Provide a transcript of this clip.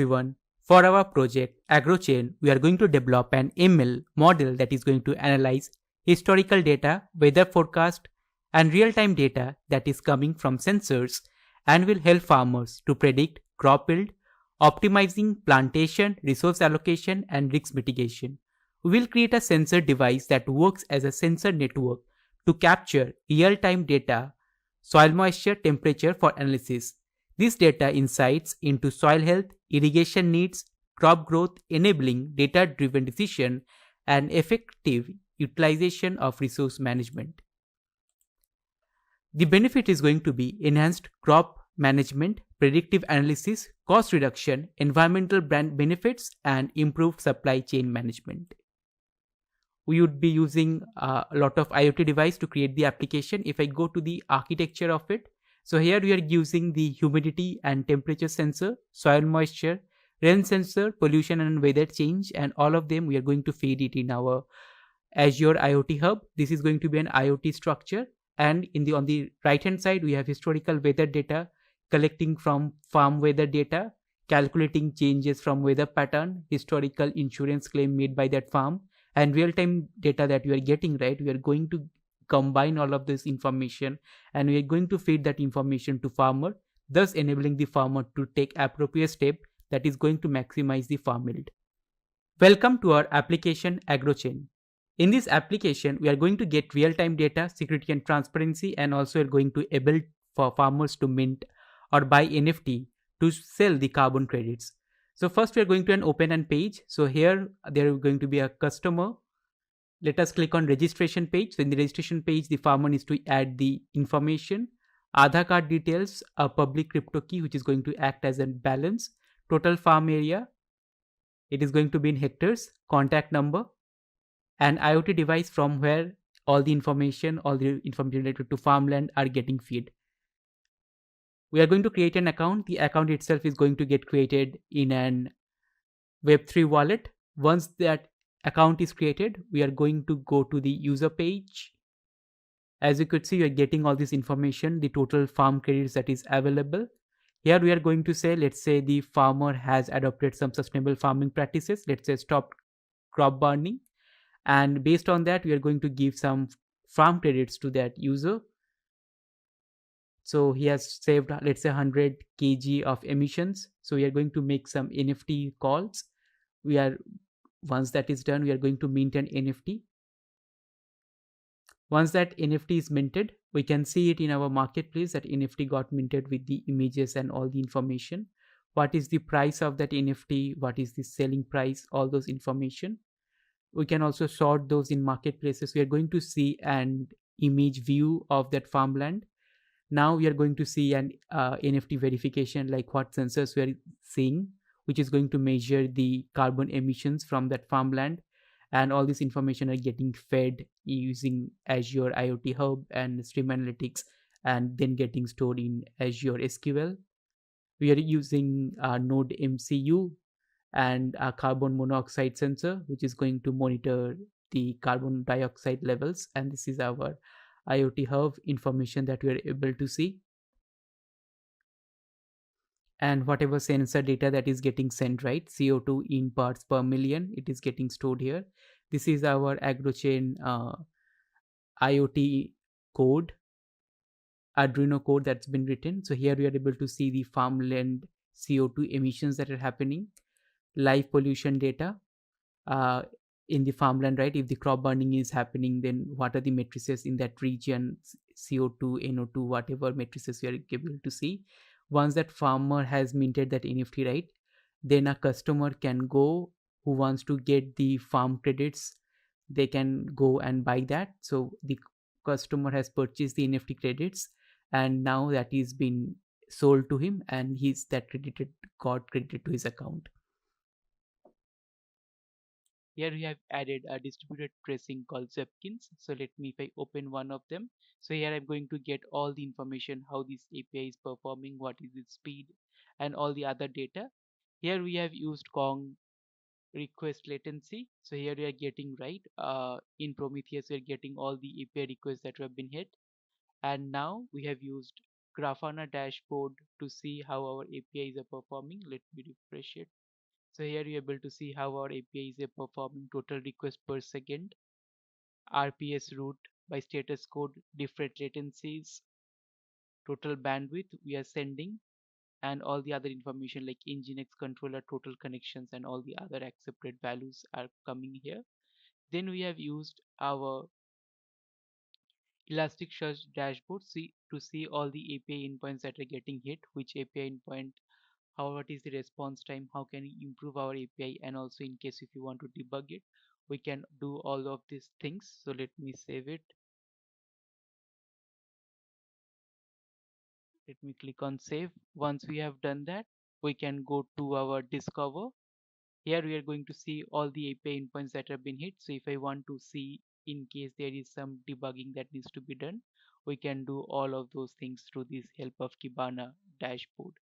everyone. For our project Agrochain, we are going to develop an ML model that is going to analyze historical data, weather forecast, and real-time data that is coming from sensors and will help farmers to predict crop yield, optimizing plantation, resource allocation, and risk mitigation. We will create a sensor device that works as a sensor network to capture real-time data, soil moisture, temperature for analysis. This data insights into soil health, irrigation needs, crop growth, enabling data-driven decision and effective utilization of resource management. The benefit is going to be enhanced crop management, predictive analysis, cost reduction, environmental brand benefits, and improved supply chain management. We would be using a lot of IoT device to create the application. If I go to the architecture of it, so here we are using the humidity and temperature sensor, soil moisture, rain sensor, pollution and weather change, and all of them we are going to feed it in our Azure IoT Hub. This is going to be an IoT structure, and on the right hand side we have historical weather data collecting from farm weather data, calculating changes from weather pattern, historical insurance claim made by that farm, and real-time data that we are getting, right? We are going to combine all of this information and we are going to feed that information to farmer, thus enabling the farmer to take appropriate step that is going to maximize the farm yield. Welcome to our application Agrochain. In this application, we are going to get real-time data, security and transparency, and also we are going to able for farmers to mint or buy NFT to sell the carbon credits. So first we are going to an open an page. So here there is going to be a customer. Let us click on registration page. So in the registration page, the farmer needs to add the information, Aadhaar card details, a public crypto key which is going to act as a balance, total farm area, it is going to be in hectares, contact number, and IoT device from where all the information related to farmland are getting fed. We are going to create an account. The account itself is going to get created in an Web3 wallet. Once that account is created, we are going to go to the user page. As you could see, you are getting all this information, the total farm credits that is available. Here we are going to say, let's say the farmer has adopted some sustainable farming practices. Let's say stop crop burning. And based on that, we are going to give some farm credits to that user. So he has saved, let's say 100 kg of emissions. So we are going to make some NFT calls. Once that is done, we are going to mint an NFT. Once that NFT is minted, we can see it in our marketplace that NFT got minted with the images and all the information. What is the price of that NFT? What is the selling price? All those information. We can also sort those in marketplaces. We are going to see an image view of that farmland. Now we are going to see an NFT verification, like what sensors we are seeing, which is going to measure the carbon emissions from that farmland. And all this information are getting fed using Azure IoT Hub and Stream Analytics, and then getting stored in Azure SQL. We are using Node MCU and a carbon monoxide sensor, which is going to monitor the carbon dioxide levels. And this is our IoT Hub information that we are able to see. And whatever sensor data that is getting sent, right? CO2 in parts per million, it is getting stored here. This is our Agrochain IoT code, Arduino code that's been written. So here we are able to see the farmland CO2 emissions that are happening, live pollution data in the farmland, right? If the crop burning is happening, then what are the matrices in that region, CO2, NO2, whatever matrices we are able to see. Once that farmer has minted that NFT, right, then a customer can go who wants to get the farm credits, they can go and buy that. So the customer has purchased the NFT credits, and now that is been sold to him, and got credited to his account. Here we have added a distributed tracing called Zepkins. So let me, if I open one of them, so here I'm going to get all the information, how this API is performing, what is its speed, and all the other data. Here we have used Kong request latency. So here we are getting, right, in Prometheus we are getting all the API requests that have been hit. And now we have used Grafana dashboard to see how our APIs are performing. Let me refresh it. So here you're able to see how our APIs are performing: total request per second, RPS route by status code, different latencies, total bandwidth we are sending, and all the other information like Nginx controller, total connections, and all the other accepted values are coming here. Then we have used our Elasticsearch dashboard to see all the API endpoints that are getting hit, which API endpoint, what is the response time, how can we improve our API, and also in case if you want to debug it, we can do all of these things. So let me save it. Let me click on save. Once we have done that, we can go to our discover. Here we are going to see all the API endpoints that have been hit. So if I want to see in case there is some debugging that needs to be done, we can do all of those things through this help of Kibana dashboard.